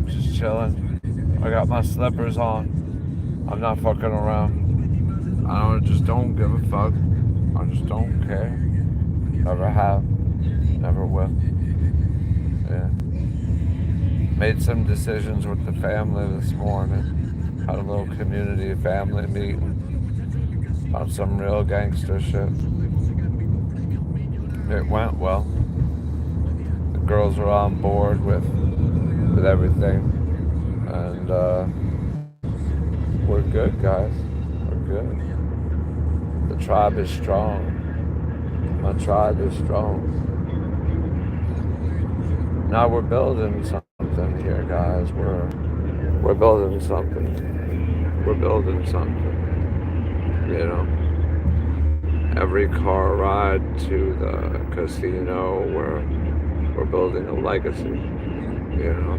just chilling. I got my slippers on. I'm not fucking around. Just don't give a fuck. I just don't care. Never have. Never will. Yeah. Made some decisions with the family this morning. Had a little community family meeting on some real gangster shit. It went well. The girls are on board with everything, and we're good, guys. We're good. The tribe is strong. My tribe is strong. Now we're building something here, guys. We're building something. We're building something. You know, every car ride to the casino, we're building a legacy. You know,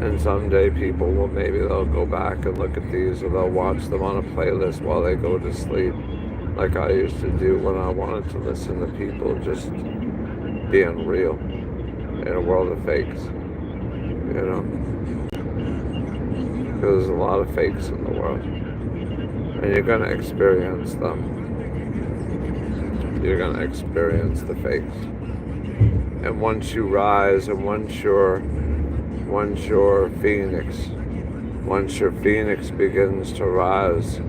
and someday people will they'll go back and look at these, or they'll watch them on a playlist while they go to sleep, like I used to do when I wanted to listen to people just being real in a world of fakes, you know, because there's a lot of fakes in the world, and you're going to experience them. You're going to experience the fakes, and once you rise, and once your phoenix begins to rise,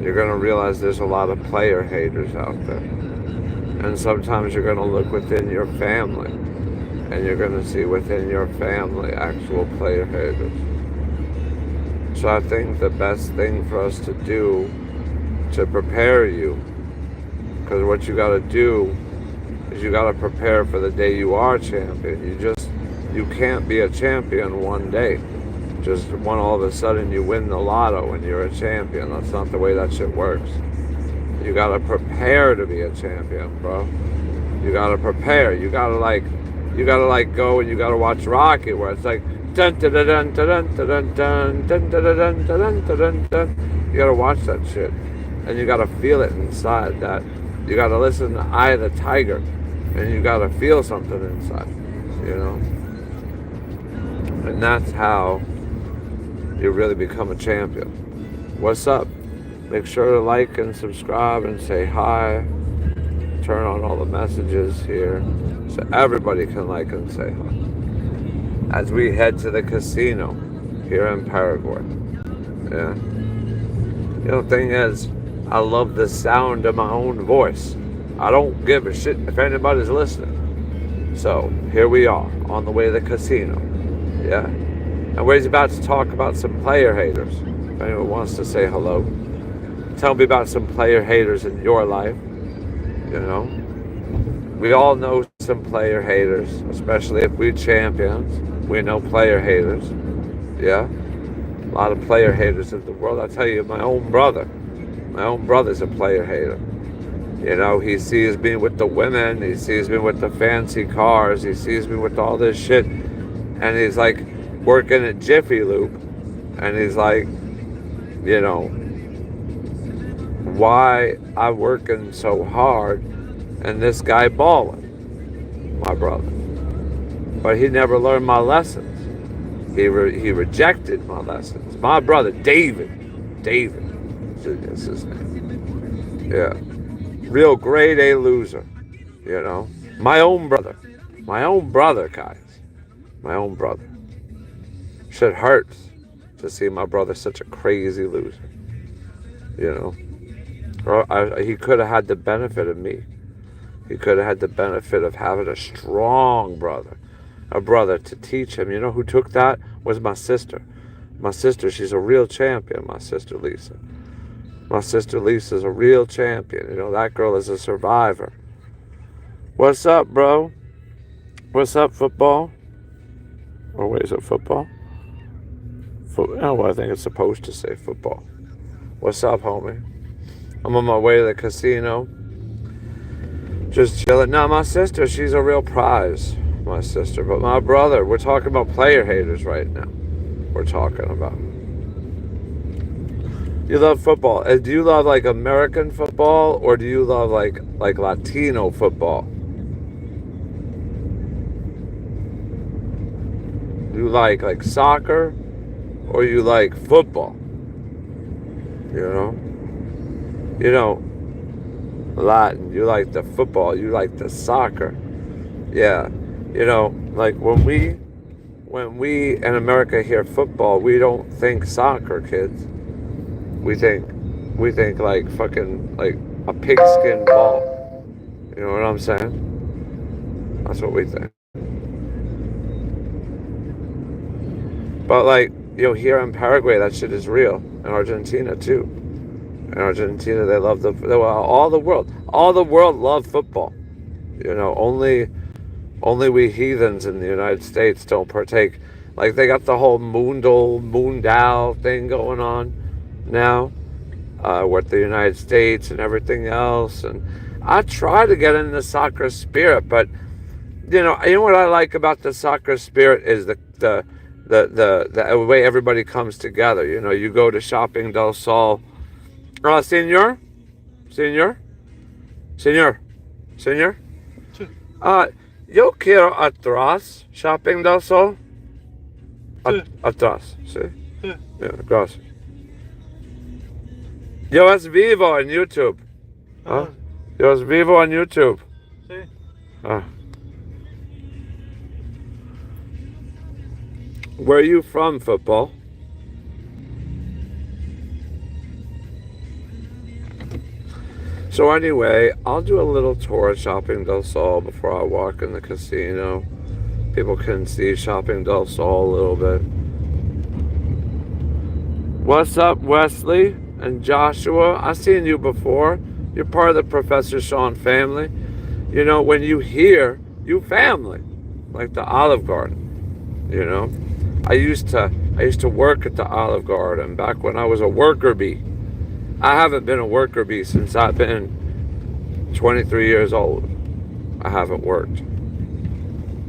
you're going to realize there's a lot of player haters out there, and sometimes you're going to look within your family, and you're going to see within your family actual player haters. So I think the best thing for us to do to prepare you, because what you got to do is you got to prepare for the day you are champion. You can't be a champion one day. Just when all of a sudden you win the lotto and you're a champion. That's not the way that shit works. You got to prepare to be a champion, bro. You got to prepare. You got to go and you gotta watch Rocky, where it's like dun dun dun dun dun dun dun dun dun dun dun dun dun. You gotta watch that shit, and you gotta feel it inside. That you gotta listen to Eye of the Tiger, and you gotta feel something inside, you know. And that's how you really become a champion. What's up? Make sure to like and subscribe and say hi. Turn on all the messages here so everybody can like and say hi as we head to the casino here in Paraguay. Yeah. You know, the thing is, I love the sound of my own voice. I don't give a shit if anybody's listening. So here we are on the way to the casino. Yeah. And we're about to talk about some player haters. If anyone wants to say hello, tell me about some player haters in your life. You know, we all know some player haters, especially if we're champions. We know player haters. Yeah, a lot of player haters in the world. I tell you, my own brother's a player hater. You know, he sees me with the women, he sees me with the fancy cars, he sees me with all this shit, and he's like working at Jiffy Lube, and he's like, you know, why I'm working so hard and this guy balling, my brother. But he never learned my lessons. He rejected my lessons. My brother, David, is his name. Yeah, real grade A loser, you know. My own brother, guys, my own brother. Shit hurts to see my brother such a crazy loser, you know. He could have had the benefit of me. He could have had the benefit of having a strong brother, a brother to teach him. You know who took that? Was my sister. My sister, she's a real champion, my sister Lisa. My sister Lisa's a real champion. You know, that girl is a survivor. What's up, bro? What's up, football? Or wait, is it football? Oh, I think it's supposed to say football. What's up, homie? I'm on my way to the casino. Just chilling. Now, my sister, she's a real prize, my sister. But my brother, we're talking about player haters right now. We're talking about. You love football. Do you love like American football, or do you love like Latino football? You like soccer, or you like football? You know? You know, Latin, you like the football, you like the soccer. Yeah. You know, like when we in America hear football, we don't think soccer, kids. We think like fucking like a pigskin ball. You know what I'm saying? That's what we think. But like, here in Paraguay, that shit is real. In Argentina too. In Argentina, they love all the world love football. Only we heathens in the United States don't partake. Like they got the whole Moondal thing going on now, with the United States and everything else. And I try to get in the soccer spirit, but what I like about the soccer spirit is the way everybody comes together. You go to Shopping del Sol. Senor, senor, senor, senor. Sí, Yo quiero atrás Shopping del Sol. sí, Atrás, sí. sí. Yeah, gracias. Yo es vivo en YouTube. Ajá, Yo es vivo en YouTube. sí. Ah. Where are you from, football? So anyway, I'll do a little tour of Shopping del Sol before I walk in the casino. People can see Shopping del Sol a little bit. What's up, Wesley and Joshua? I've seen you before. You're part of the ProfessorShaun family. When you hear, you family. Like the Olive Garden. I used to work at the Olive Garden back when I was a worker bee. I haven't been a worker bee since I've been 23 years old. I haven't worked.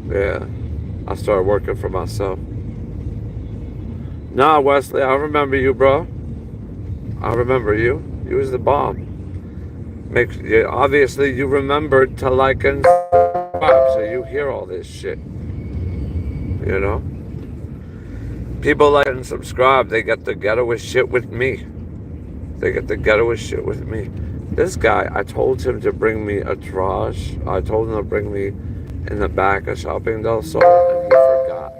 Yeah. I started working for myself. Nah, Wesley, I remember you, bro. I remember you. You was the bomb. Obviously, you remembered to like and subscribe, so you hear all this shit. People like and subscribe, they get the ghettoest shit with me. They get the ghettoest shit with me. This guy, I told him to bring me a trash. I told him to bring me in the back of Shopping del Sol, and he forgot.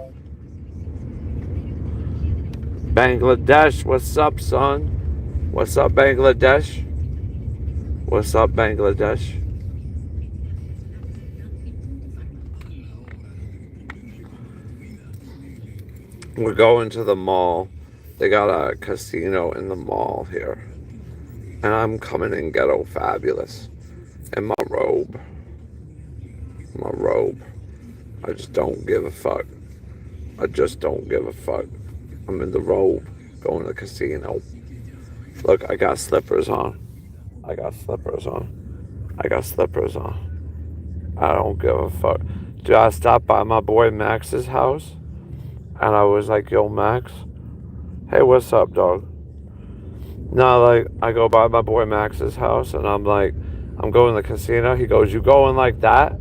Bangladesh, what's up, son? What's up, Bangladesh? What's up, Bangladesh? We're going to the mall. They got a casino in the mall here. And I'm coming in ghetto fabulous. In my robe. My robe. I just don't give a fuck. I just don't give a fuck. I'm in the robe. Going to the casino. Look, I got slippers on. I got slippers on. I got slippers on. I don't give a fuck. Dude, I stopped by my boy Max's house. And I was like, yo, Max. Hey, what's up, dog? No, like, I go by my boy Max's house, and I'm like, I'm going to the casino. He goes, you going like that?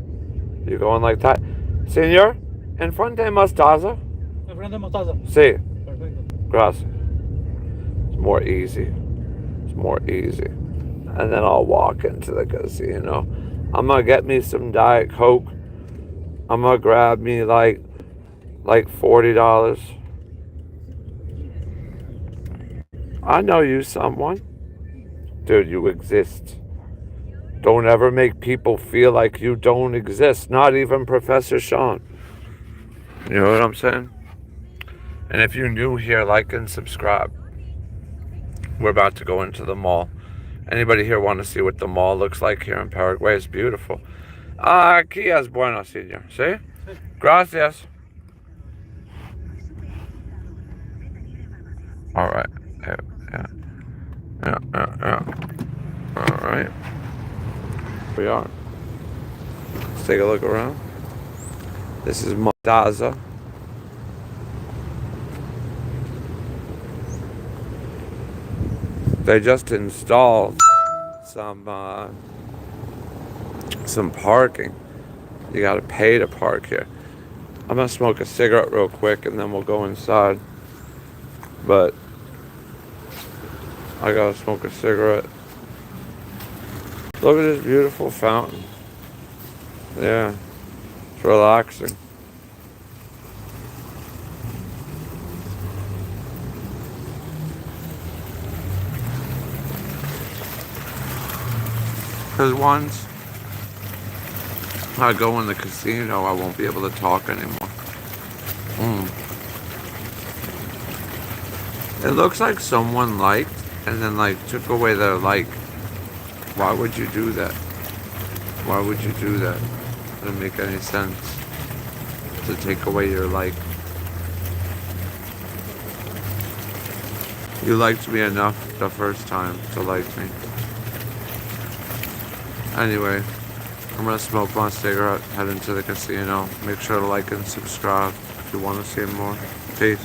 You going like that? Senor, enfrente mostaza? Enfrente mostaza. Sí. Perfecto. Gracias. It's more easy. It's more easy. And then I'll walk into the casino. I'm going to get me some Diet Coke. I'm going to grab me like $40. I know you, someone. Dude, you exist. Don't ever make people feel like you don't exist. Not even ProfessorShaun. You know what I'm saying? And if you're new here, like and subscribe. We're about to go into the mall. Anybody here want to see what the mall looks like here in Paraguay? It's beautiful. Aquí es bueno, señor. ¿Sí? Gracias. All right. Yeah. All right. We are. Let's take a look around. This is Mostaza. They just installed some parking. You gotta pay to park here. I'm gonna smoke a cigarette real quick and then we'll go inside. But I gotta smoke a cigarette. Look at this beautiful fountain. Yeah, it's relaxing. Because once I go in the casino, I won't be able to talk anymore. It looks like someone liked and then like took away their like. Why would you do that? Why would you do that? It doesn't make any sense to take away your like. You liked me enough the first time to like me. Anyway, I'm gonna smoke my cigarette, head into the casino. Make sure to like and subscribe if you want to see more. Peace.